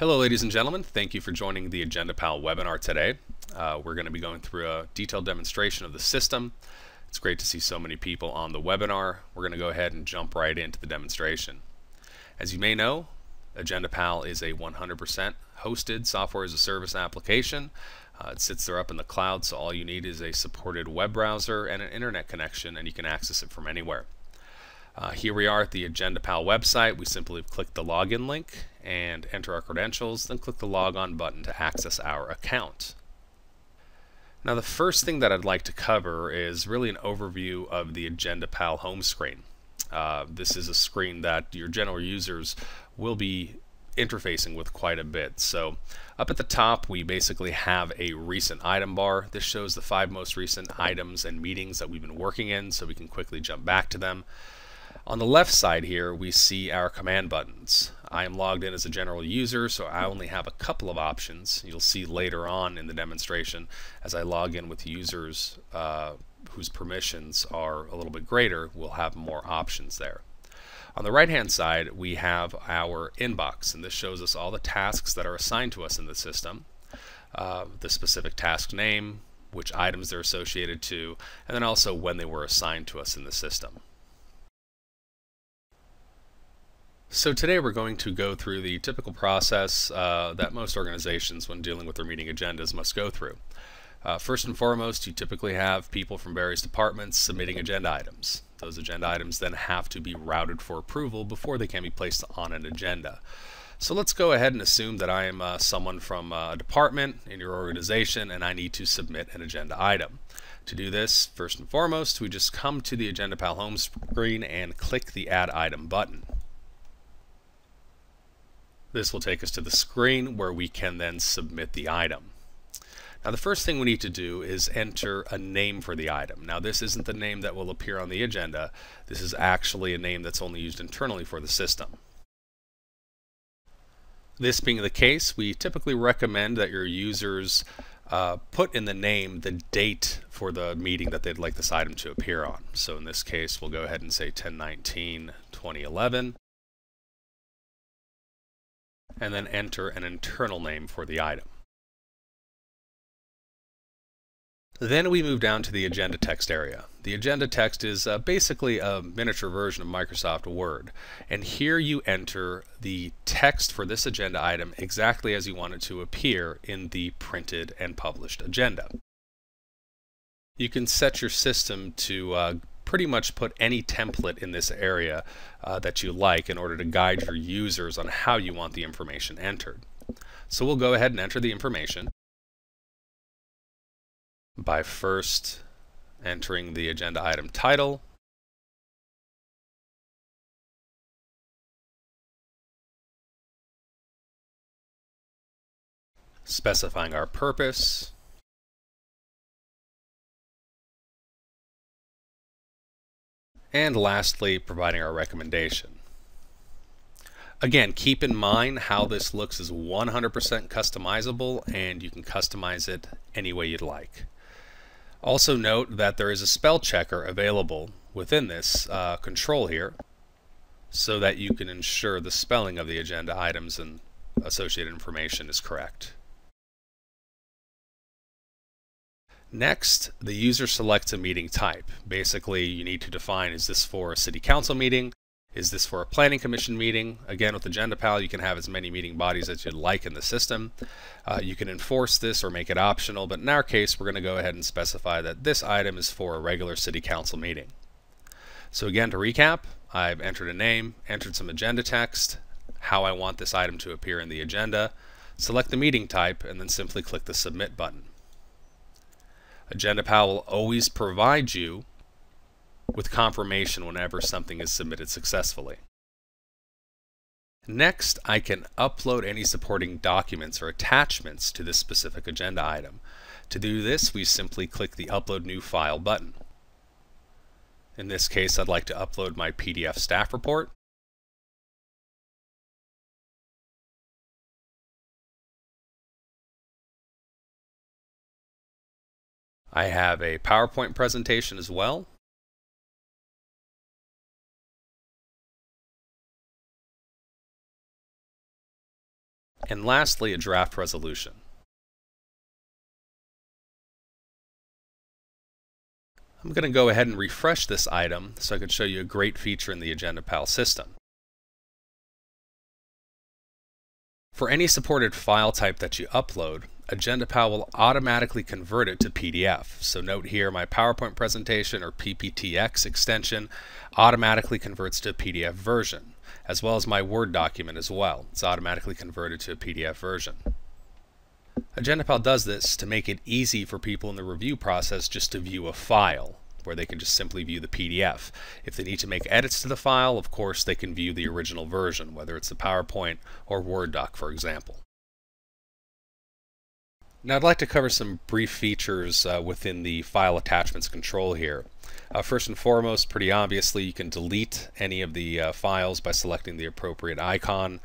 Hello ladies and gentlemen, thank you for joining the AgendaPal webinar today. We're going to be going through a detailed demonstration of the system. It's great to see so many people on the webinar. We're going to go ahead and jump right into the demonstration. As you may know, AgendaPal is a 100% hosted software as a service application. It sits there up in the cloud, so all you need is a supported web browser and an internet connection, and you can access it from anywhere. Here we are at the AgendaPal website. We simply click the login link and enter our credentials, then click the log on button to access our account. Now the first thing that I'd like to cover is really an overview of the AgendaPal home screen. This is a screen that your general users will be interfacing with quite a bit. So up at the top we basically have a recent item bar. This shows the 5 most recent items and meetings that we've been working in, so we can quickly jump back to them. On the left side here we see our command buttons. I am logged in as a general user, so I only have a couple of options. You'll see later on in the demonstration as I log in with users whose permissions are a little bit greater, we'll have more options there. On the right hand side we have our inbox, and this shows us all the tasks that are assigned to us in the system, the specific task name, which items they're associated to, and then also when they were assigned to us in the system. So today we're going to go through the typical process that most organizations when dealing with their meeting agendas must go through. First and foremost, you typically have people from various departments submitting agenda items. Those agenda items then have to be routed for approval before they can be placed on an agenda. So let's go ahead and assume that I am someone from a department in your organization and I need to submit an agenda item. To do this, first and foremost, we just come to the AgendaPal home screen and click the Add Item button. This will take us to the screen where we can then submit the item. Now the first thing we need to do is enter a name for the item. Now this isn't the name that will appear on the agenda. This is actually a name that's only used internally for the system. This being the case, we typically recommend that your users put in the name the date for the meeting that they'd like this item to appear on. So in this case we'll go ahead and say 10/19/2011. And then enter an internal name for the item. Then we move down to the agenda text area. The agenda text is basically a miniature version of Microsoft Word, and here you enter the text for this agenda item exactly as you want it to appear in the printed and published agenda. You can set your system to pretty much put any template in this area that you like in order to guide your users on how you want the information entered. So we'll go ahead and enter the information by first entering the agenda item title, specifying our purpose, and lastly providing our recommendation. Again, keep in mind how this looks is 100% customizable, and you can customize it any way you'd like. Also note that there is a spell checker available within this control here so that you can ensure the spelling of the agenda items and associated information is correct. Next, the user selects a meeting type. Basically, you need to define, is this for a city council meeting? Is this for a planning commission meeting? Again, with AgendaPal, you can have as many meeting bodies as you'd like in the system. You can enforce this or make it optional, but in our case, we're going to go ahead and specify that this item is for a regular city council meeting. So again, to recap, I've entered a name, entered some agenda text, how I want this item to appear in the agenda, select the meeting type, and then simply click the Submit button. AgendaPal will always provide you with confirmation whenever something is submitted successfully. Next, I can upload any supporting documents or attachments to this specific agenda item. To do this, we simply click the Upload New File button. In this case, I'd like to upload my PDF staff report. I have a PowerPoint presentation as well. and lastly, a draft resolution. I'm going to go ahead and refresh this item so I can show you a great feature in the AgendaPal system. For any supported file type that you upload, AgendaPal will automatically convert it to PDF. So note here my PowerPoint presentation or PPTX extension automatically converts to a PDF version, as well as my Word document as well. It's automatically converted to a PDF version. AgendaPal does this to make it easy for people in the review process just to view a file, where they can just simply view the PDF. If they need to make edits to the file, of course, they can view the original version, whether it's the PowerPoint or Word doc, for example. Now I'd like to cover some brief features within the file attachments control here. First and foremost, pretty obviously, you can delete any of the files by selecting the appropriate icon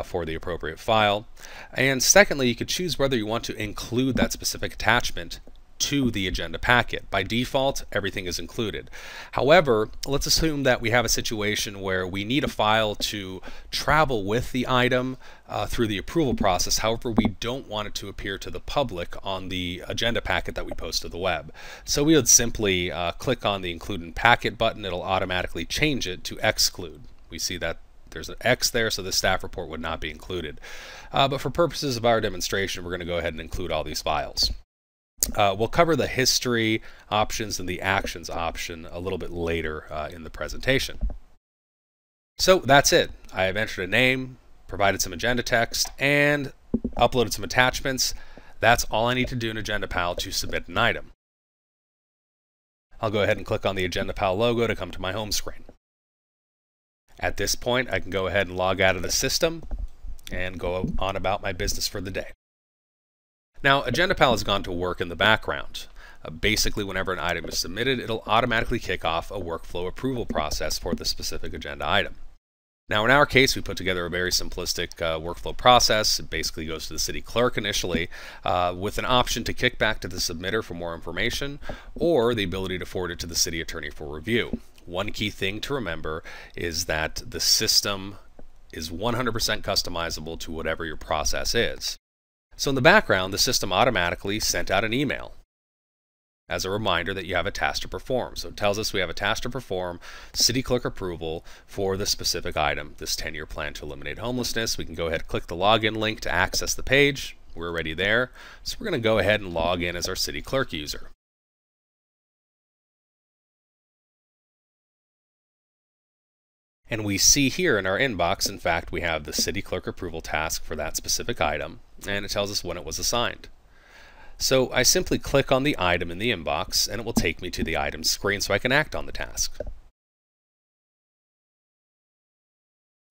for the appropriate file. And secondly, you could choose whether you want to include that specific attachment to the agenda packet. By default, everything is included. However, let's assume that we have a situation where we need a file to travel with the item through the approval process. However, we don't want it to appear to the public on the agenda packet that we post to the web. So we would simply click on the Include in Packet button. It'll automatically change it to exclude. We see that there's an X there, so the staff report would not be included. But for purposes of our demonstration, we're going to go ahead and include all these files. We'll cover the history options and the actions option a little bit later in the presentation. So that's it. I have entered a name, provided some agenda text, and uploaded some attachments. That's all I need to do in AgendaPal to submit an item. I'll go ahead and click on the AgendaPal logo to come to my home screen. At this point, I can go ahead and log out of the system and go on about my business for the day. Now, AgendaPal has gone to work in the background. Basically, whenever an item is submitted, it'll automatically kick off a workflow approval process for the specific agenda item. Now, in our case, we put together a very simplistic workflow process. It basically goes to the city clerk initially with an option to kick back to the submitter for more information or the ability to forward it to the city attorney for review. One key thing to remember is that the system is 100% customizable to whatever your process is. So in the background, the system automatically sent out an email as a reminder that you have a task to perform. So it tells us we have a task to perform, city clerk approval for the specific item, this 10-year plan to eliminate homelessness. We can go ahead and click the login link to access the page. We're already there. So we're going to go ahead and log in as our city clerk user. And we see here in our inbox, in fact, we have the city clerk approval task for that specific item, and it tells us when it was assigned. So I simply click on the item in the inbox, and it will take me to the item screen so I can act on the task.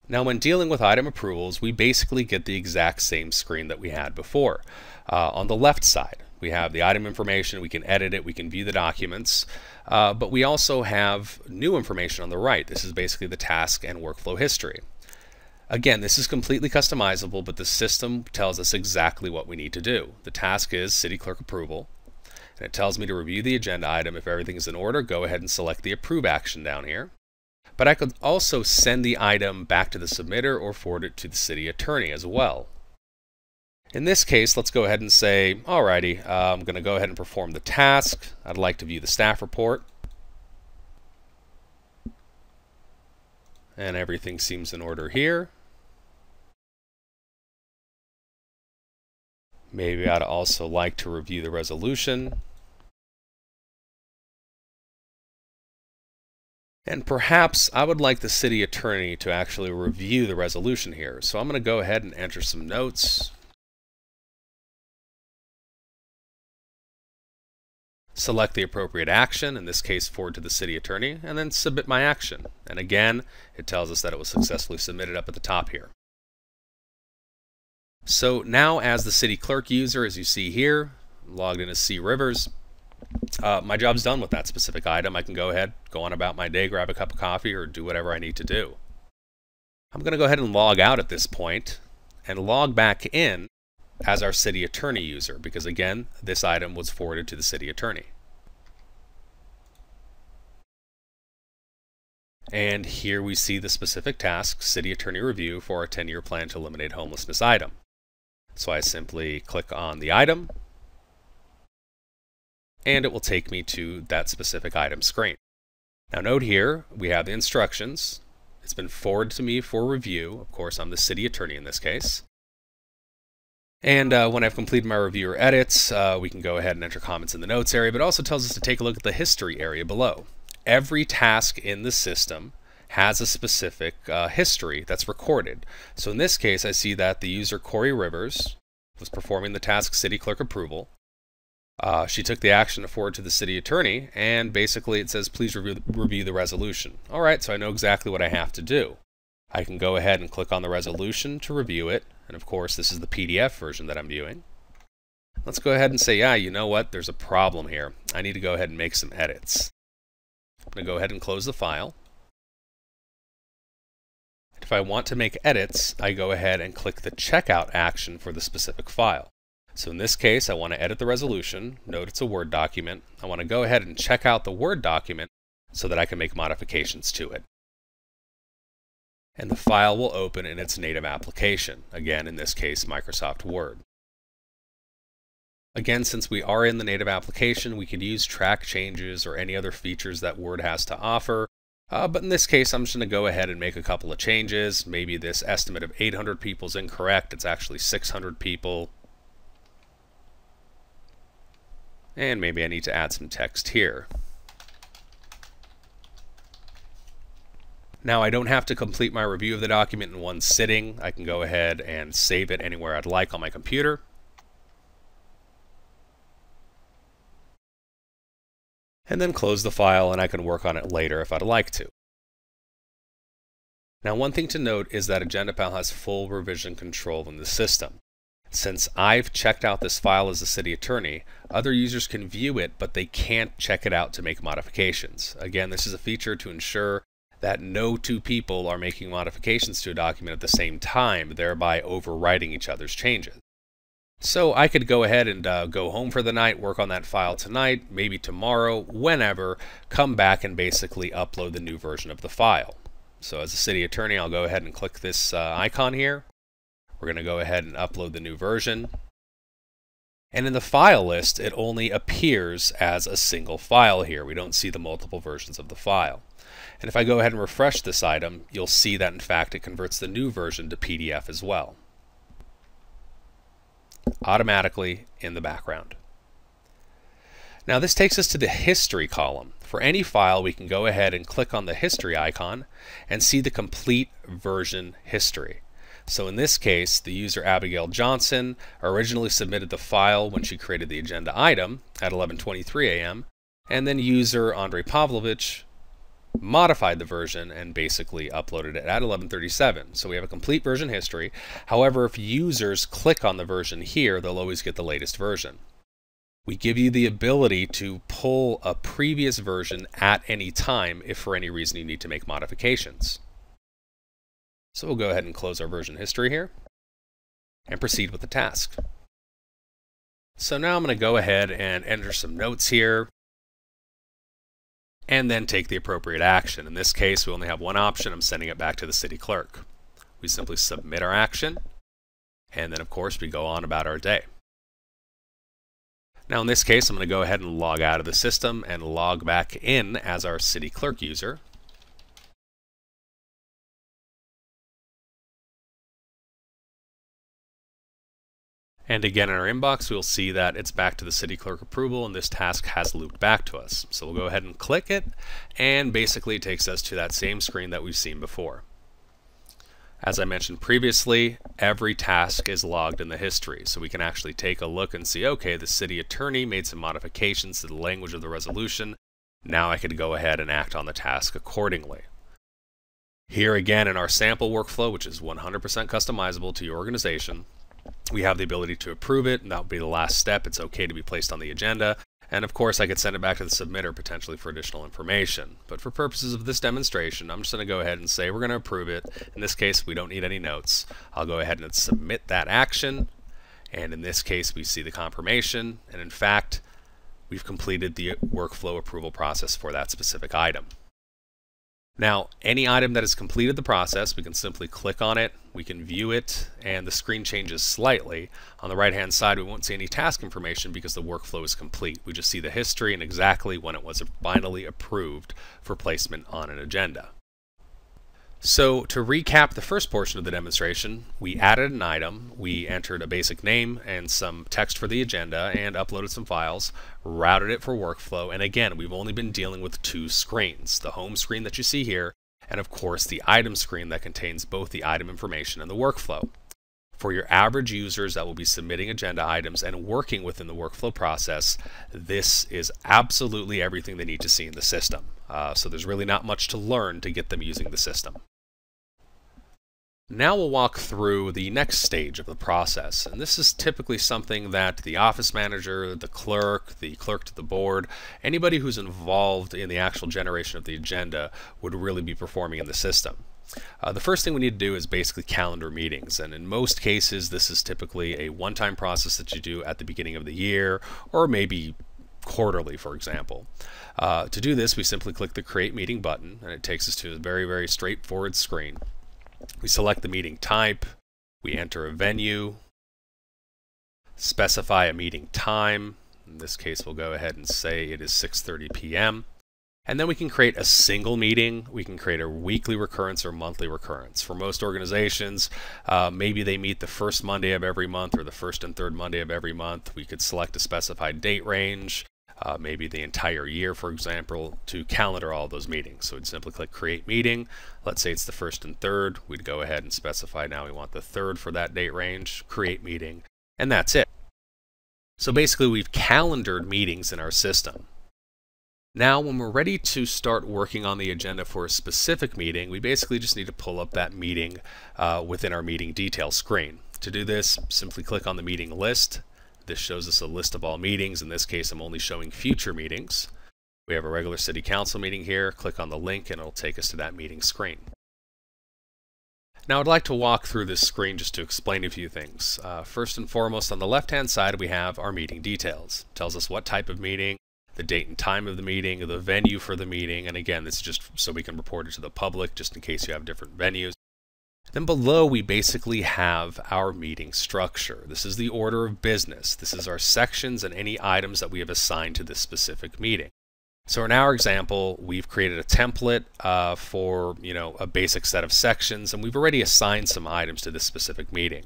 Now, when dealing with item approvals, we basically get the exact same screen that we had before. On the left side, we have the item information, we can edit it, we can view the documents, but we also have new information on the right. This is basically the task and workflow history. Again, this is completely customizable, but the system tells us exactly what we need to do. The task is city clerk approval, and it tells me to review the agenda item. If everything is in order, go ahead and select the approve action down here. But I could also send the item back to the submitter or forward it to the city attorney as well. In this case, let's go ahead and say, alrighty, I'm going to go ahead and perform the task. I'd like to view the staff report. And everything seems in order here. Maybe I'd also like to review the resolution. And perhaps I would like the city attorney to actually review the resolution here. So I'm going to go ahead and enter some notes. Select the appropriate action, in this case forward to the city attorney, and then submit my action. And again, it tells us that it was successfully submitted up at the top here. So now as the city clerk user, as you see here, logged in as C. Rivers, my job's done with that specific item. I can go ahead, go on about my day, grab a cup of coffee, or do whatever I need to do. I'm going to go ahead and log out at this point and log back in as our city attorney user, because again, this item was forwarded to the city attorney. And here we see the specific task, city attorney review for a 10-year plan to eliminate homelessness item. So I simply click on the item, and it will take me to that specific item screen. Now note here, we have the instructions. It's been forwarded to me for review. Of course, I'm the city attorney in this case. And when I've completed my review or edits, we can go ahead and enter comments in the notes area, but it also tells us to take a look at the history area below. Every task in the system has a specific history that's recorded. So in this case, I see that the user Corey Rivers was performing the task City Clerk Approval. She took the action to forward to the city attorney, and basically it says, please review the resolution. All right, so I know exactly what I have to do. I can go ahead and click on the resolution to review it, and of course this is the PDF version that I'm viewing. Let's go ahead and say, yeah, you know what, there's a problem here. I need to go ahead and make some edits. I'm going to go ahead and close the file. If I want to make edits, I go ahead and click the checkout action for the specific file. So in this case, I want to edit the resolution. Note it's a Word document. I want to go ahead and check out the Word document so that I can make modifications to it. And the file will open in its native application. Again, in this case, Microsoft Word. Again, since we are in the native application, we can use track changes or any other features that Word has to offer. But in this case, I'm just going to go ahead and make a couple of changes. Maybe this estimate of 800 people is incorrect. It's actually 600 people. And maybe I need to add some text here. Now I don't have to complete my review of the document in one sitting. I can go ahead and save it anywhere I'd like on my computer. And then close the file, and I can work on it later if I'd like to. Now one thing to note is that AgendaPal has full revision control in the system. Since I've checked out this file as a city attorney, other users can view it, but they can't check it out to make modifications. Again, this is a feature to ensure that no two people are making modifications to a document at the same time, thereby overwriting each other's changes. So I could go ahead and go home for the night, work on that file tonight, maybe tomorrow, whenever, come back and basically upload the new version of the file. So as a city attorney, I'll go ahead and click this icon here. We're going to go ahead and upload the new version. And in the file list, it only appears as a single file here. We don't see the multiple versions of the file. And if I go ahead and refresh this item, you'll see that in fact it converts the new version to PDF as well, automatically in the background. Now this takes us to the history column. For any file, we can go ahead and click on the history icon and see the complete version history. So in this case, the user Abigail Johnson originally submitted the file when she created the agenda item at 11:23 a.m. and then user Andrei Pavlovich modified the version and basically uploaded it at 11:37. So we have a complete version history. However, if users click on the version here, they'll always get the latest version. We give you the ability to pull a previous version at any time if for any reason you need to make modifications. So we'll go ahead and close our version history here and proceed with the task. So now I'm going to go ahead and enter some notes here and then take the appropriate action. In this case, we only have one option. I'm sending it back to the city clerk. We simply submit our action, and then of course we go on about our day. Now in this case, I'm going to go ahead and log out of the system and log back in as our city clerk user. And again, in our inbox, we'll see that it's back to the city clerk approval, and this task has looped back to us. So we'll go ahead and click it, and basically it takes us to that same screen that we've seen before. As I mentioned previously, every task is logged in the history, so we can actually take a look and see, okay, the city attorney made some modifications to the language of the resolution. Now I could go ahead and act on the task accordingly. Here again in our sample workflow, which is 100% customizable to your organization, we have the ability to approve it, and that would be the last step. It's okay to be placed on the agenda. And of course, I could send it back to the submitter potentially for additional information. But for purposes of this demonstration, I'm just going to go ahead and say we're going to approve it. In this case, we don't need any notes. I'll go ahead and submit that action. And in this case, we see the confirmation. And in fact, we've completed the workflow approval process for that specific item. Now, any item that has completed the process, we can simply click on it, we can view it, and the screen changes slightly. On the right-hand side, we won't see any task information because the workflow is complete. We just see the history and exactly when it was finally approved for placement on an agenda. So to recap the first portion of the demonstration, we added an item, we entered a basic name and some text for the agenda and uploaded some files, routed it for workflow, and again, we've only been dealing with two screens, the home screen that you see here, and of course the item screen that contains both the item information and the workflow. For your average users that will be submitting agenda items and working within the workflow process, this is absolutely everything they need to see in the system. So there's really not much to learn to get them using the system. Now we'll walk through the next stage of the process, and this is typically something that the office manager, the clerk to the board, anybody who's involved in the actual generation of the agenda would really be performing in the system. The first thing we need to do is basically calendar meetings, and in most cases this is typically a one-time process that you do at the beginning of the year or maybe quarterly, for example. To do this, we simply click the Create Meeting button, and it takes us to a very straightforward screen. We select the meeting type, we enter a venue, specify a meeting time. In this case, we'll go ahead and say it is 6:30 p.m. And then we can create a single meeting. We can create a weekly recurrence or monthly recurrence. For most organizations, maybe they meet the first Monday of every month or the first and third Monday of every month. We could select a specified date range, maybe the entire year, for example, to calendar all those meetings. So we'd simply click Create Meeting. Let's say it's the first and third. We'd go ahead and specify now we want the third for that date range, Create Meeting, and that's it. So basically we've calendared meetings in our system. Now when we're ready to start working on the agenda for a specific meeting, we basically just need to pull up that meeting within our meeting details screen. To do this, simply click on the meeting list. This shows us a list of all meetings. In this case, I'm only showing future meetings. We have a regular city council meeting here. Click on the link and it'll take us to that meeting screen. Now I'd like to walk through this screen just to explain a few things. First and foremost, on the left-hand side we have our meeting details. It tells us what type of meeting, the date and time of the meeting, the venue for the meeting, and again, this is just so we can report it to the public just in case you have different venues. Then below we basically have our meeting structure. This is the order of business. This is our sections and any items that we have assigned to this specific meeting. So in our example, we've created a template for a basic set of sections, and we've already assigned some items to this specific meeting.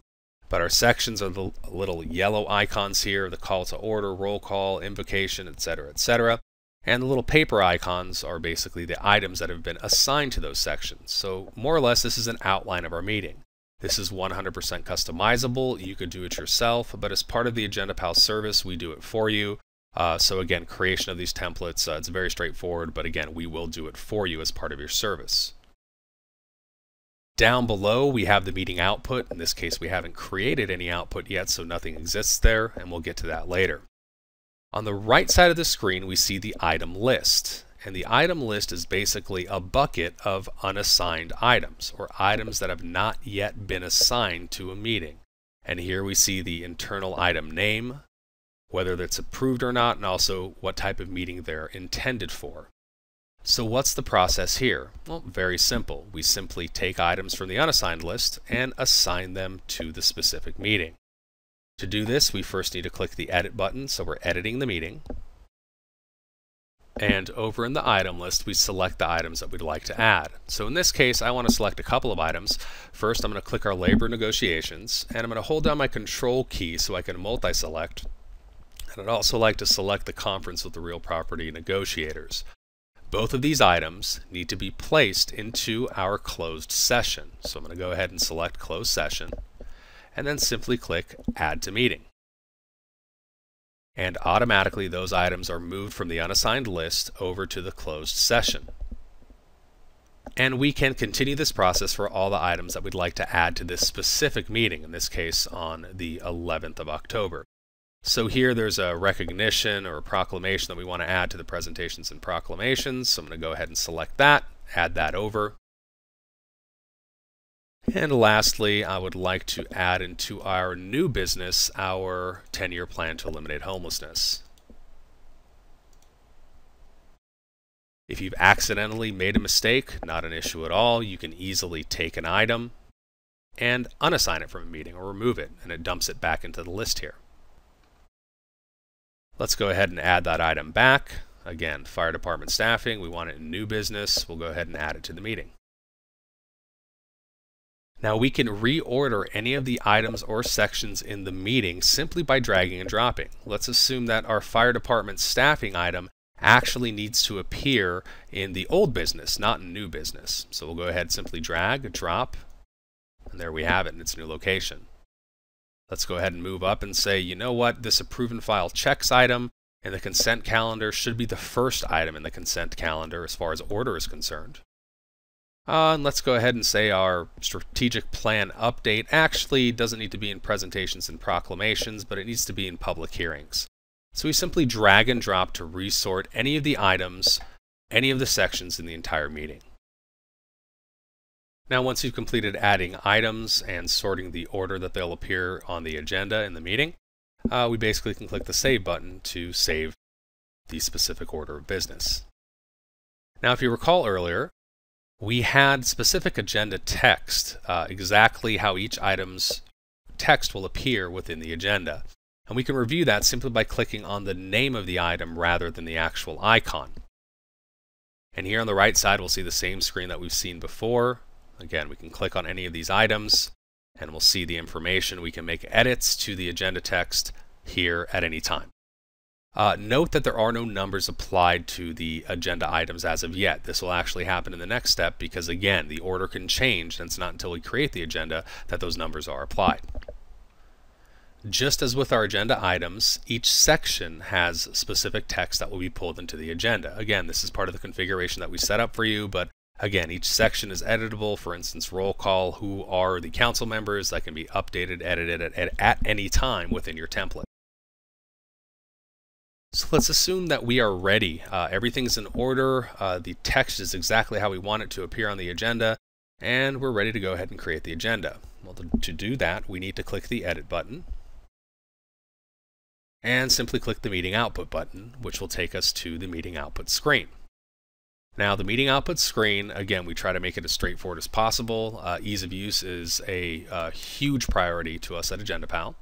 But our sections are the little yellow icons here, the call to order, roll call, invocation, etc., etc. And the little paper icons are basically the items that have been assigned to those sections. So more or less, this is an outline of our meeting. This is 100% customizable. You could do it yourself, but as part of the AgendaPal service, we do it for you. So again, creation of these templates, it's very straightforward, but again, we will do it for you as part of your service. Down below, we have the meeting output. In this case, we haven't created any output yet, so nothing exists there, and we'll get to that later. On the right side of the screen, we see the item list. And the item list is basically a bucket of unassigned items, or items that have not yet been assigned to a meeting. And here we see the internal item name, whether that's approved or not, and also what type of meeting they're intended for. So what's the process here? Well, very simple. We simply take items from the unassigned list and assign them to the specific meeting. To do this, we first need to click the Edit button, so we're editing the meeting. And over in the item list, we select the items that we'd like to add. So in this case, I want to select a couple of items. First, I'm going to click our labor negotiations, and I'm going to hold down my Control key so I can multi-select. And I'd also like to select the conference with the real property negotiators. Both of these items need to be placed into our closed session. So I'm going to go ahead and select Closed Session, and then simply click Add to Meeting. And automatically those items are moved from the unassigned list over to the closed session. And we can continue this process for all the items that we'd like to add to this specific meeting, in this case on the 11th of October. So here there's a recognition or a proclamation that we want to add to the presentations and proclamations. So I'm going to go ahead and select that, add that over. And lastly, I would like to add into our new business our 10-year plan to eliminate homelessness. If you've accidentally made a mistake, not an issue at all. You can easily take an item and unassign it from a meeting or remove it, and it dumps it back into the list here. Let's go ahead and add that item back. Again, fire department staffing, we want it in new business. We'll go ahead and add it to the meeting. Now we can reorder any of the items or sections in the meeting simply by dragging and dropping. Let's assume that our fire department staffing item actually needs to appear in the old business, not in new business. So we'll go ahead and simply drag, drop, and there we have it in its new location. Let's go ahead and move up and say, you know what, this approved and file checks item in the consent calendar should be the first item in the consent calendar as far as order is concerned. And let's go ahead and say our strategic plan update actually doesn't need to be in presentations and proclamations, but it needs to be in public hearings. So we simply drag and drop to resort any of the items, any of the sections in the entire meeting. Now once you've completed adding items and sorting the order that they'll appear on the agenda in the meeting, we basically can click the Save button to save the specific order of business. Now if you recall earlier, we had specific agenda text, exactly how each item's text will appear within the agenda. And we can review that simply by clicking on the name of the item rather than the actual icon. And here on the right side, we'll see the same screen that we've seen before. Again, we can click on any of these items and we'll see the information. We can make edits to the agenda text here at any time. Note that there are no numbers applied to the agenda items as of yet. This will actually happen in the next step because, again, the order can change, and it's not until we create the agenda that those numbers are applied. Just as with our agenda items, each section has specific text that will be pulled into the agenda. Again, this is part of the configuration that we set up for you, but again, each section is editable. For instance, roll call, who are the council members, that can be updated, edited at any time within your template. So let's assume that we are ready. Everything's in order. The text is exactly how we want it to appear on the agenda, and we're ready to go ahead and create the agenda. Well, to do that, we need to click the Edit button and simply click the Meeting Output button, which will take us to the Meeting Output screen. Now, the Meeting Output screen, again, we try to make it as straightforward as possible. Ease of use is a huge priority to us at AgendaPal.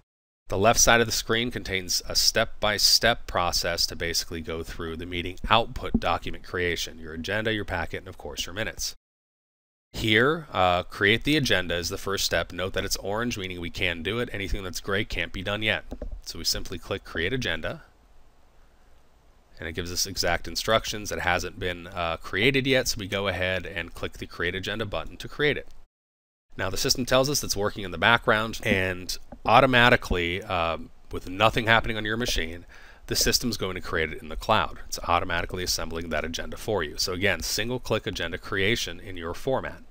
The left side of the screen contains a step-by-step process to basically go through the meeting output document creation, your agenda, your packet, and of course your minutes. Here, create the agenda is the first step. Note that it's orange, meaning we can do it. Anything that's gray can't be done yet. So we simply click Create Agenda, and it gives us exact instructions. It hasn't been created yet, so we go ahead and click the Create Agenda button to create it. Now the system tells us it's working in the background, and automatically, with nothing happening on your machine, the system's going to create it in the cloud. It's automatically assembling that agenda for you. So again, single-click agenda creation in your format.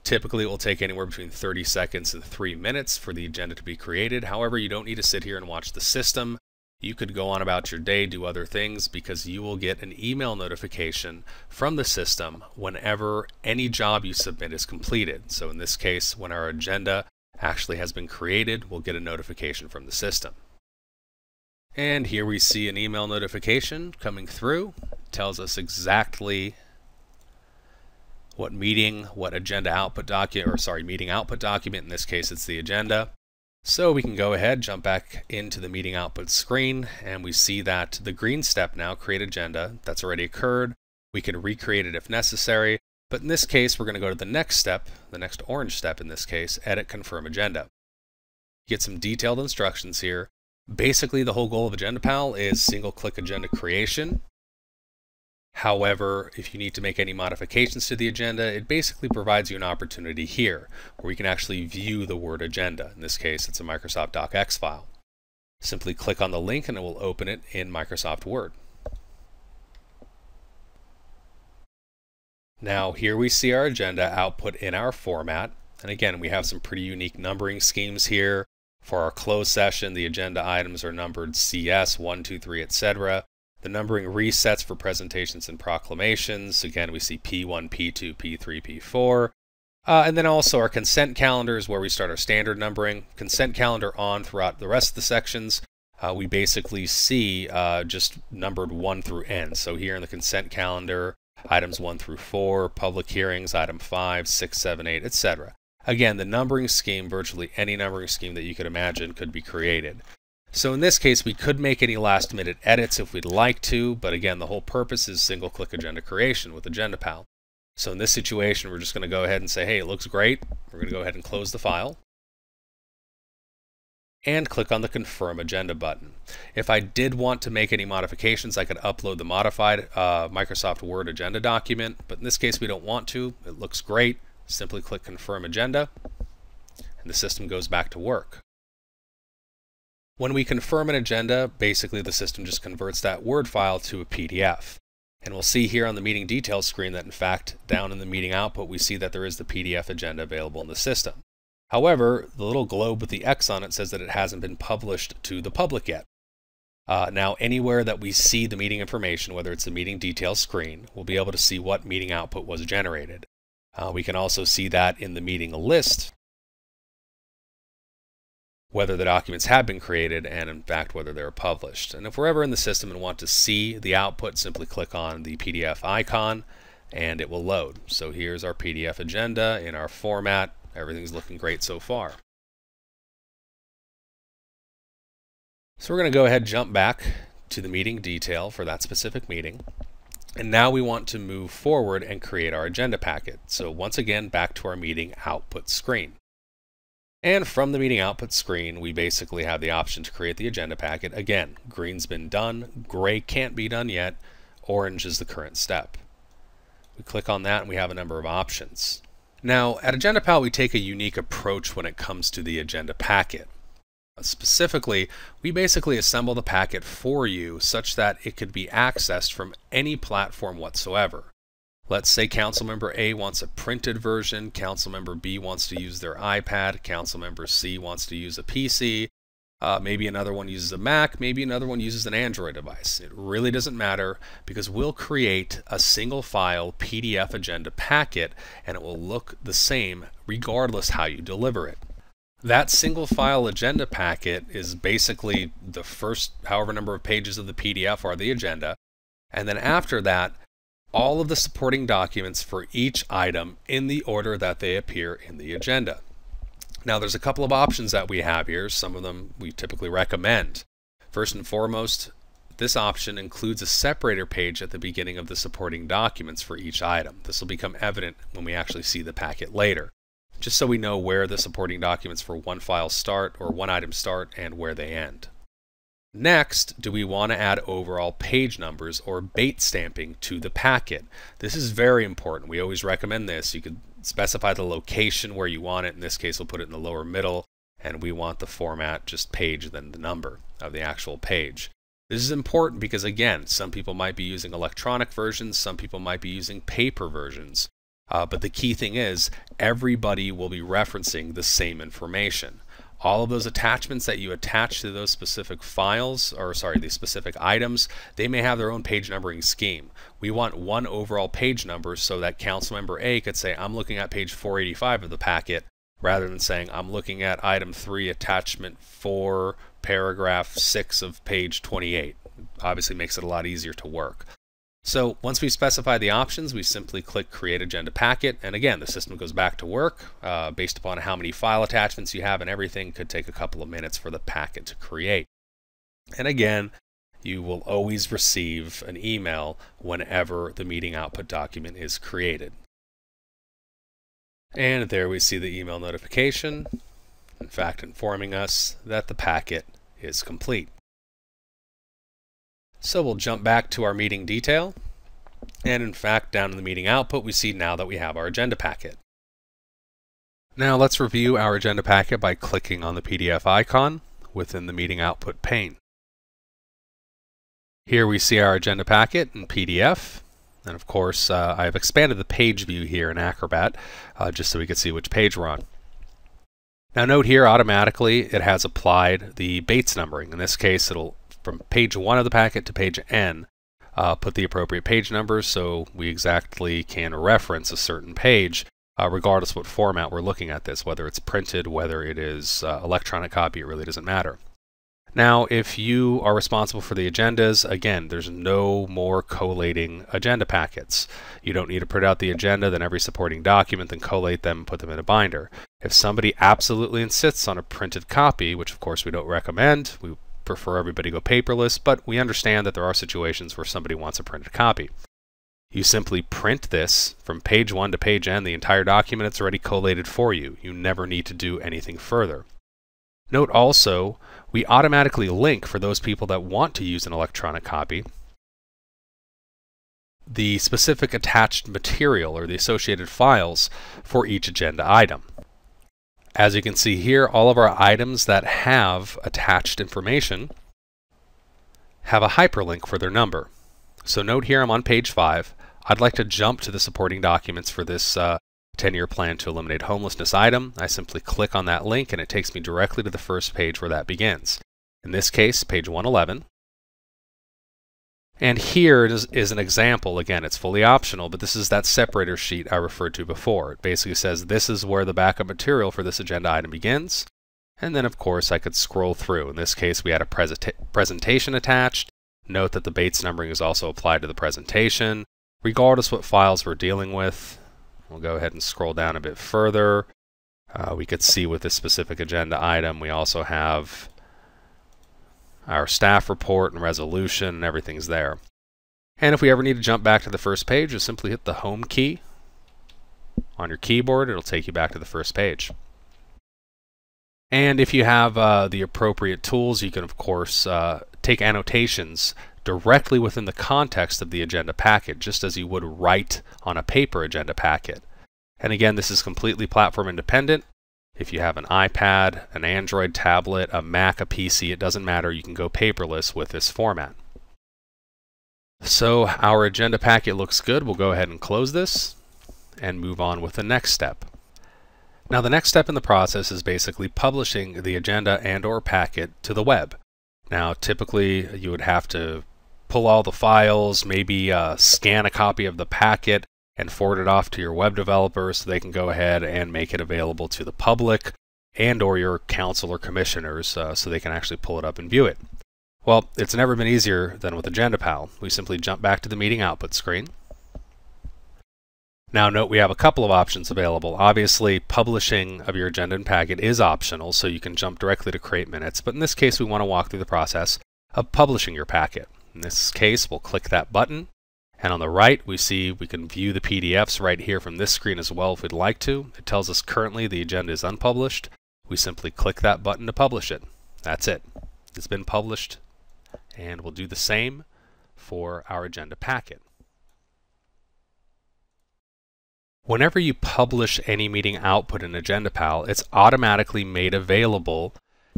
Typically, it will take anywhere between 30 seconds and 3 minutes for the agenda to be created. However, you don't need to sit here and watch the system. You could go on about your day, do other things, because you will get an email notification from the system whenever any job you submit is completed. So in this case, when our agenda actually has been created, we'll get a notification from the system. And here we see an email notification coming through. It tells us exactly what meeting output document, in this case it's the agenda. So we can go ahead, jump back into the meeting output screen, and we see that the green step now, create agenda, that's already occurred. We can recreate it if necessary, but in this case we're going to go to the next step, the next orange step in this case, edit confirm agenda. You get some detailed instructions here. Basically the whole goal of AgendaPal is single-click agenda creation. However, if you need to make any modifications to the agenda, it basically provides you an opportunity here where we can actually view the word agenda. In this case, it's a Microsoft DocX file. Simply click on the link and it will open it in Microsoft Word. Now here we see our agenda output in our format. And again, we have some pretty unique numbering schemes here. For our closed session, the agenda items are numbered CS, 1, 2, 3, etc. The numbering resets for presentations and proclamations. Again, we see P1, P2, P3, P4. And then also our consent calendars where we start our standard numbering. Consent calendar on throughout the rest of the sections. we basically see just numbered 1 through n. So here in the consent calendar, items 1 through 4, public hearings, item 5, 6, 7, 8, etc. Again, the numbering scheme, virtually any numbering scheme that you could imagine could be created. So in this case, we could make any last-minute edits if we'd like to, but again, the whole purpose is single-click agenda creation with AgendaPal. So in this situation, we're just going to go ahead and say, hey, it looks great. We're going to go ahead and close the file and click on the Confirm Agenda button. If I did want to make any modifications, I could upload the modified Microsoft Word agenda document, but in this case, we don't want to. It looks great. Simply click Confirm Agenda, and the system goes back to work. When we confirm an agenda, basically the system just converts that Word file to a PDF. And we'll see here on the meeting details screen that in fact down in the meeting output we see that there is the PDF agenda available in the system. However, the little globe with the X on it says that it hasn't been published to the public yet. Now anywhere that we see the meeting information, whether it's the meeting details screen, we'll be able to see what meeting output was generated. We can also see that in the meeting list, whether the documents have been created and in fact whether they're published. And if we're ever in the system and want to see the output, simply click on the PDF icon and it will load. So here's our PDF agenda in our format. Everything's looking great so far. So we're going to go ahead and jump back to the meeting detail for that specific meeting. And now we want to move forward and create our agenda packet. So once again, back to our meeting output screen. And from the meeting output screen, we basically have the option to create the agenda packet. Again, green's been done, gray can't be done yet, orange is the current step. We click on that and we have a number of options. Now, at AgendaPal, we take a unique approach when it comes to the agenda packet. Specifically, we basically assemble the packet for you such that it could be accessed from any platform whatsoever. Let's say Councilmember A wants a printed version, Councilmember B wants to use their iPad, Councilmember C wants to use a PC, maybe another one uses a Mac, maybe another one uses an Android device. It really doesn't matter because we'll create a single file PDF agenda packet and it will look the same regardless how you deliver it. That single file agenda packet is basically the first however number of pages of the PDF are the agenda, and then after that, all of the supporting documents for each item in the order that they appear in the agenda. Now there's a couple of options that we have here. Some of them we typically recommend. First and foremost, this option includes a separator page at the beginning of the supporting documents for each item. This will become evident when we actually see the packet later, just so we know where the supporting documents for one file start or one item start and where they end. Next, do we want to add overall page numbers or bait stamping to the packet? This is very important. We always recommend this. You could specify the location where you want it. In this case, we'll put it in the lower middle, and we want the format just page then the number of the actual page. This is important because, again, some people might be using electronic versions, some people might be using paper versions. But the key thing is everybody will be referencing the same information. All of those attachments that you attach to those specific files, or sorry, these specific items, they may have their own page numbering scheme. We want one overall page number so that Councilmember A could say, I'm looking at page 485 of the packet, rather than saying, I'm looking at item 3, attachment 4, paragraph 6 of page 28. Obviously makes it a lot easier to work. So once we specify the options, we simply click Create Agenda Packet, and again, the system goes back to work. Based upon how many file attachments you have and everything, could take a couple of minutes for the packet to create. And again, you will always receive an email whenever the meeting output document is created. And there we see the email notification, in fact informing us that the packet is complete. So we'll jump back to our meeting detail, and in fact down in the meeting output we see now that we have our agenda packet. Now let's review our agenda packet by clicking on the PDF icon within the meeting output pane. Here we see our agenda packet in PDF, and of course I've expanded the page view here in Acrobat just so we can see which page we're on. Now note here automatically it has applied the Bates numbering. In this case it'll from page 1 of the packet to page N, put the appropriate page numbers so we exactly can reference a certain page regardless what format we're looking at this, whether it's printed, whether it is electronic copy, it really doesn't matter. Now, if you are responsible for the agendas, again, there's no more collating agenda packets. You don't need to print out the agenda, then every supporting document, then collate them and put them in a binder. If somebody absolutely insists on a printed copy, which of course we don't recommend, we prefer everybody go paperless, but we understand that there are situations where somebody wants a printed copy. You simply print this from page 1 to page n, the entire document, it's already collated for you. You never need to do anything further. Note also, we automatically link for those people that want to use an electronic copy the specific attached material or the associated files for each agenda item. As you can see here, all of our items that have attached information have a hyperlink for their number. So note here I'm on page 5. I'd like to jump to the supporting documents for this 10-year plan to eliminate homelessness item. I simply click on that link and it takes me directly to the first page where that begins. In this case, page 111. And here is an example. Again, it's fully optional, but this is that separator sheet I referred to before. It basically says this is where the backup material for this agenda item begins. And then, of course, I could scroll through. In this case, we had a presentation attached. Note that the Bates numbering is also applied to the presentation, regardless what files we're dealing with. We'll go ahead and scroll down a bit further. We could see with this specific agenda item, we also have our staff report and resolution, and everything's there. And if we ever need to jump back to the first page, just simply hit the home key on your keyboard. It'll take you back to the first page. And if you have the appropriate tools, you can of course take annotations directly within the context of the agenda packet, just as you would write on a paper agenda packet. And again, this is completely platform independent. If you have an iPad, an Android tablet, a Mac, a PC, it doesn't matter. You can go paperless with this format. So our agenda packet looks good. We'll go ahead and close this and move on with the next step. Now the next step in the process is basically publishing the agenda and/or packet to the web. Now typically you would have to pull all the files, maybe scan a copy of the packet and forward it off to your web developer so they can go ahead and make it available to the public and/or your council or commissioners so they can actually pull it up and view it. Well, it's never been easier than with AgendaPal. We simply jump back to the meeting output screen. Now note we have a couple of options available. Obviously, publishing of your agenda and packet is optional, so you can jump directly to create minutes, but in this case we want to walk through the process of publishing your packet. In this case, we'll click that button, and on the right we see we can view the PDFs right here from this screen as well if we'd like to. It tells us currently the agenda is unpublished. We simply click that button to publish it. That's it. It's been published, and we'll do the same for our agenda packet. Whenever you publish any meeting output in AgendaPal, it's automatically made available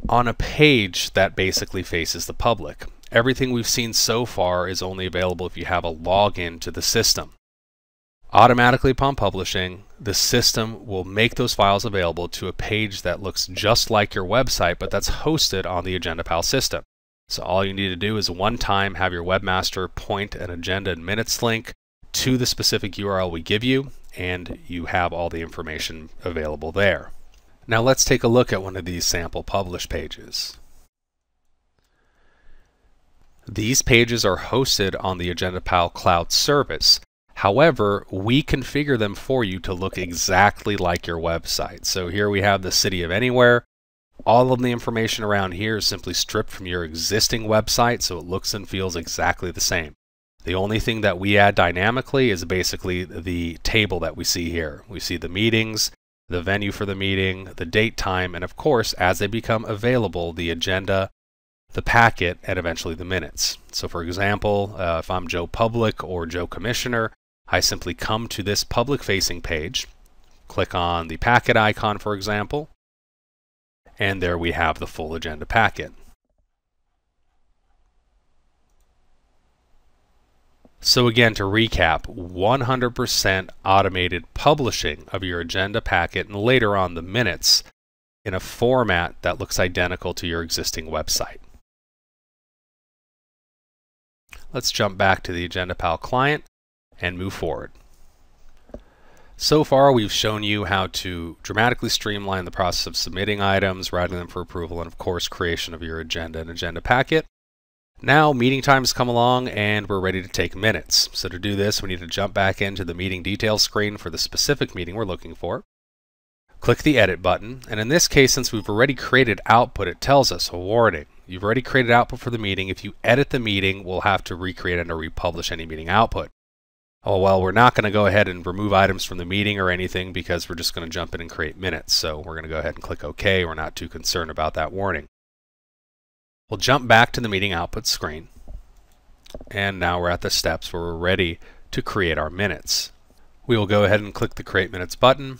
on a page that basically faces the public. Everything we've seen so far is only available if you have a login to the system. Automatically upon publishing, the system will make those files available to a page that looks just like your website, but that's hosted on the AgendaPal system. So all you need to do is one time have your webmaster point an agenda and minutes link to the specific URL we give you, and you have all the information available there. Now let's take a look at one of these sample publish pages. These pages are hosted on the AgendaPal cloud service. However, we configure them for you to look exactly like your website. So here we have the city of anywhere. All of the information around here is simply stripped from your existing website, so it looks and feels exactly the same. The only thing that we add dynamically is basically the table that we see here. We see the meetings, the venue for the meeting, the date, time, and of course, as they become available, the agenda, the packet, and eventually the minutes. So for example, if I'm Joe Public or Joe Commissioner, I simply come to this public-facing page, click on the packet icon, for example, and there we have the full agenda packet. So again, to recap, 100% automated publishing of your agenda packet and later on the minutes in a format that looks identical to your existing website. Let's jump back to the AgendaPal client and move forward. So far, we've shown you how to dramatically streamline the process of submitting items, routing them for approval, and of course, creation of your agenda and agenda packet. Now, meeting times come along and we're ready to take minutes. So to do this, we need to jump back into the meeting details screen for the specific meeting we're looking for. Click the edit button, and in this case, since we've already created output, it tells us a warning. You've already created output for the meeting. If you edit the meeting, we'll have to recreate and or republish any meeting output. Oh, well, we're not going to go ahead and remove items from the meeting or anything because we're just going to jump in and create minutes. So we're going to go ahead and click OK. We're not too concerned about that warning. We'll jump back to the meeting output screen. And now we're at the steps where we're ready to create our minutes. We will go ahead and click the Create Minutes button.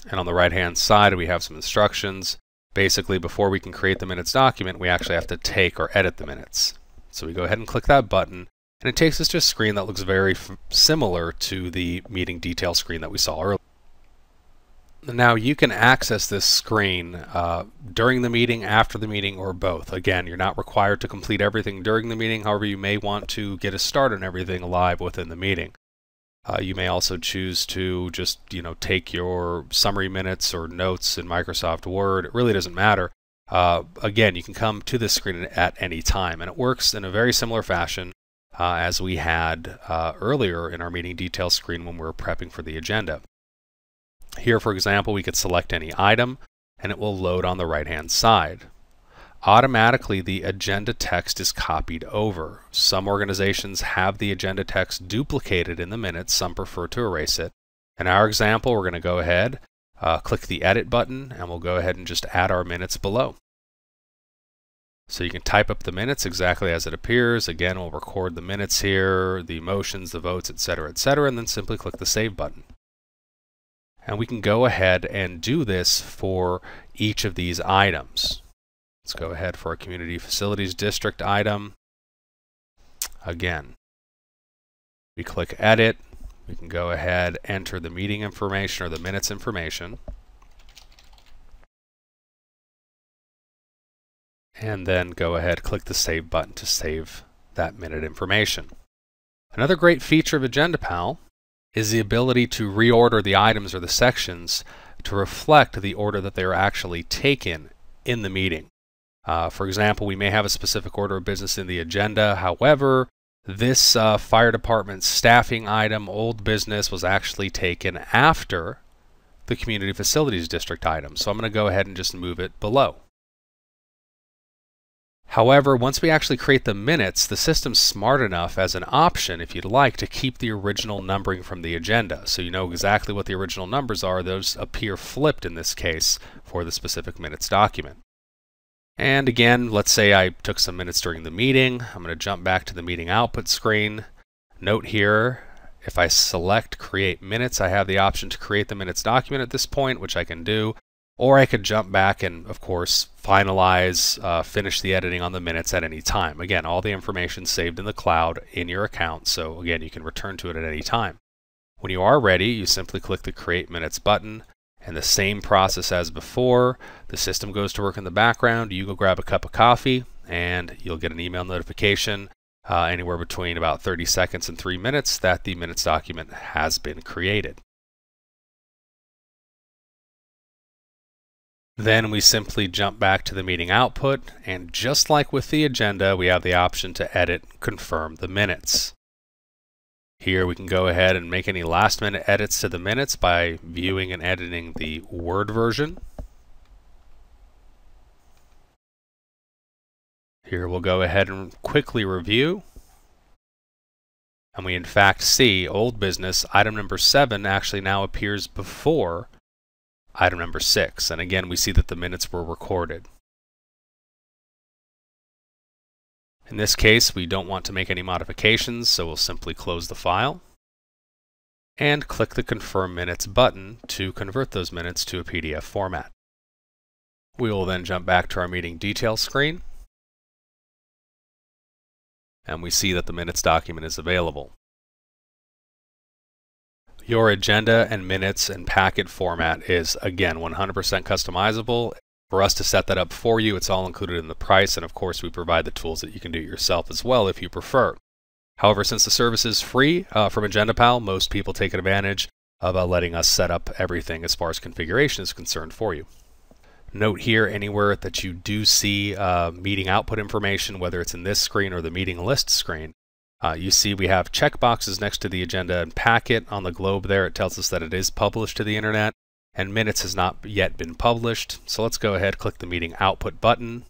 And on the right-hand side, we have some instructions. Basically, before we can create the minutes document, we actually have to take or edit the minutes. So we go ahead and click that button. And it takes us to a screen that looks very similar to the meeting detail screen that we saw earlier. Now you can access this screen during the meeting, after the meeting, or both. Again, you're not required to complete everything during the meeting. However, you may want to get a start on everything live within the meeting. You may also choose to just, take your summary minutes or notes in Microsoft Word. It really doesn't matter. Again, you can come to this screen at any time, and it works in a very similar fashion as we had earlier in our meeting details screen when we were prepping for the agenda. Here, for example, we could select any item and it will load on the right-hand side. Automatically, the agenda text is copied over. Some organizations have the agenda text duplicated in the minutes. Some prefer to erase it. In our example, we're going to go ahead, click the Edit button, and we'll go ahead and just add our minutes below. So you can type up the minutes exactly as it appears. Again, we'll record the minutes here, the motions, the votes, etc., and then simply click the Save button. And we can go ahead and do this for each of these items. Let's go ahead for our Community Facilities District item. Again, we click Edit. We can go ahead, enter the meeting information or the minutes information. And then go ahead, click the Save button to save that minute information. Another great feature of AgendaPal is the ability to reorder the items or the sections to reflect the order that they are actually taken in the meeting. For example, we may have a specific order of business in the agenda. However, this fire department staffing item, old business, was actually taken after the Community Facilities District item. So I'm going to go ahead and just move it below. However, once we actually create the minutes, the system's smart enough as an option, if you'd like, to keep the original numbering from the agenda. So you know exactly what the original numbers are. Those appear flipped in this case for the specific minutes document. And again, let's say I took some minutes during the meeting. I'm going to jump back to the meeting output screen. Note here, if I select Create Minutes, I have the option to create the minutes document at this point, which I can do. Or I could jump back and, of course, finalize, finish the editing on the minutes at any time. Again, all the information saved in the cloud in your account, so again, you can return to it at any time. When you are ready, you simply click the Create Minutes button, and the same process as before. The system goes to work in the background. You go grab a cup of coffee, and you'll get an email notification anywhere between about 30 seconds and 3 minutes that the minutes document has been created. Then we simply jump back to the meeting output, and just like with the agenda, we have the option to edit and confirm the minutes. Here we can go ahead and make any last-minute edits to the minutes by viewing and editing the Word version. Here we'll go ahead and quickly review. And we in fact see old business, item number 7 actually now appears before item number 6, and again we see that the minutes were recorded. In this case, we don't want to make any modifications, so we'll simply close the file and click the Confirm Minutes button to convert those minutes to a PDF format. We will then jump back to our meeting details screen, and we see that the minutes document is available. Your agenda and minutes and packet format is, again, 100% customizable. For us to set that up for you, it's all included in the price, and of course we provide the tools that you can do it yourself as well if you prefer. However, since the service is free from AgendaPal, most people take advantage of letting us set up everything as far as configuration is concerned for you. Note here, anywhere that you do see meeting output information, whether it's in this screen or the meeting list screen, you see we have checkboxes next to the agenda and packet. On the globe there, it tells us that it is published to the internet, and minutes has not yet been published. So let's go ahead, click the meeting output button,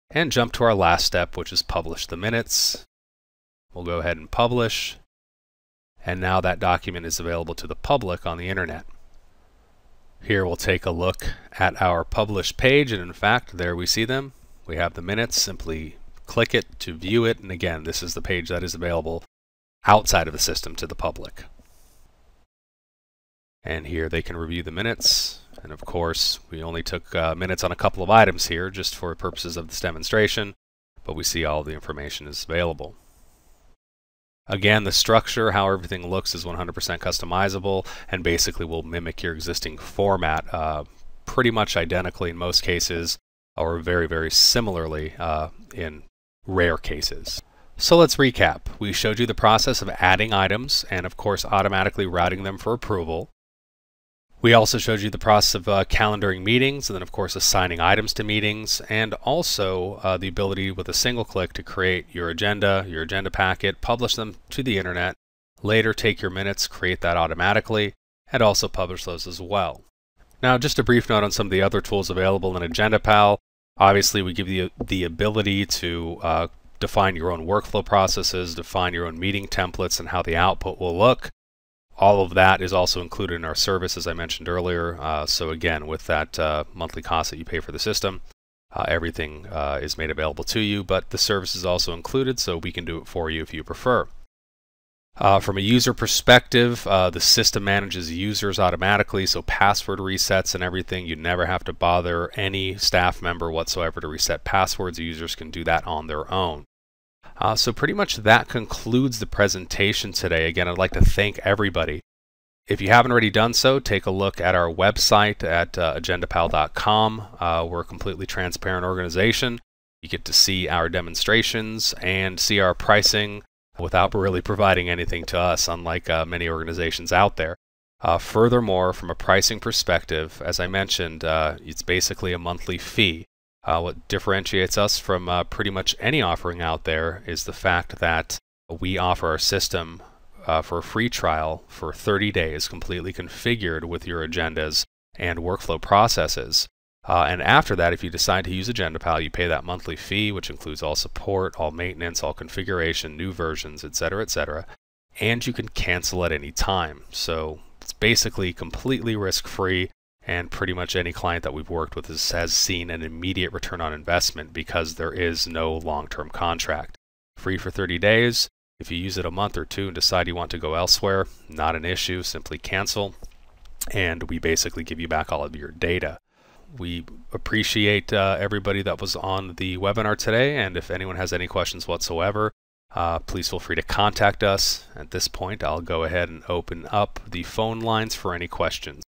and jump to our last step, which is publish the minutes. We'll go ahead and publish, and now that document is available to the public on the internet. Here we'll take a look at our published page, and in fact, there we see them. We have the minutes. Simply click it to view it, and again, this is the page that is available outside of the system to the public. And here they can review the minutes, and of course we only took minutes on a couple of items here just for purposes of this demonstration, but we see all the information is available. Again, the structure, how everything looks, is 100% customizable and basically will mimic your existing format pretty much identically in most cases, or very, very similarly in rare cases. So let's recap. We showed you the process of adding items and of course automatically routing them for approval. We also showed you the process of calendaring meetings, and then of course assigning items to meetings, and also the ability with a single click to create your agenda packet, publish them to the internet, later take your minutes, create that automatically, and also publish those as well. Now just a brief note on some of the other tools available in AgendaPal. Obviously we give you the ability to define your own workflow processes, define your own meeting templates, and how the output will look. All of that is also included in our service, as I mentioned earlier. So again, with that monthly cost that you pay for the system, everything is made available to you, but the service is also included, so we can do it for you if you prefer. From a user perspective, the system manages users automatically, so password resets and everything. You never have to bother any staff member whatsoever to reset passwords. Users can do that on their own. So pretty much that concludes the presentation today. Again, I'd like to thank everybody. If you haven't already done so, take a look at our website at AgendaPal.com. We're a completely transparent organization. You get to see our demonstrations and see our pricing without really providing anything to us, unlike many organizations out there. Furthermore, from a pricing perspective, as I mentioned, it's basically a monthly fee. What differentiates us from pretty much any offering out there is the fact that we offer our system for a free trial for 30 days, completely configured with your agendas and workflow processes. And after that, if you decide to use AgendaPal, you pay that monthly fee, which includes all support, all maintenance, all configuration, new versions, etc., and you can cancel at any time. So it's basically completely risk-free. And pretty much any client that we've worked with has seen an immediate return on investment because there is no long-term contract. Free for 30 days. If you use it a month or two and decide you want to go elsewhere, not an issue, simply cancel. And we basically give you back all of your data. We appreciate everybody that was on the webinar today, and if anyone has any questions whatsoever, please feel free to contact us. At this point, I'll go ahead and open up the phone lines for any questions.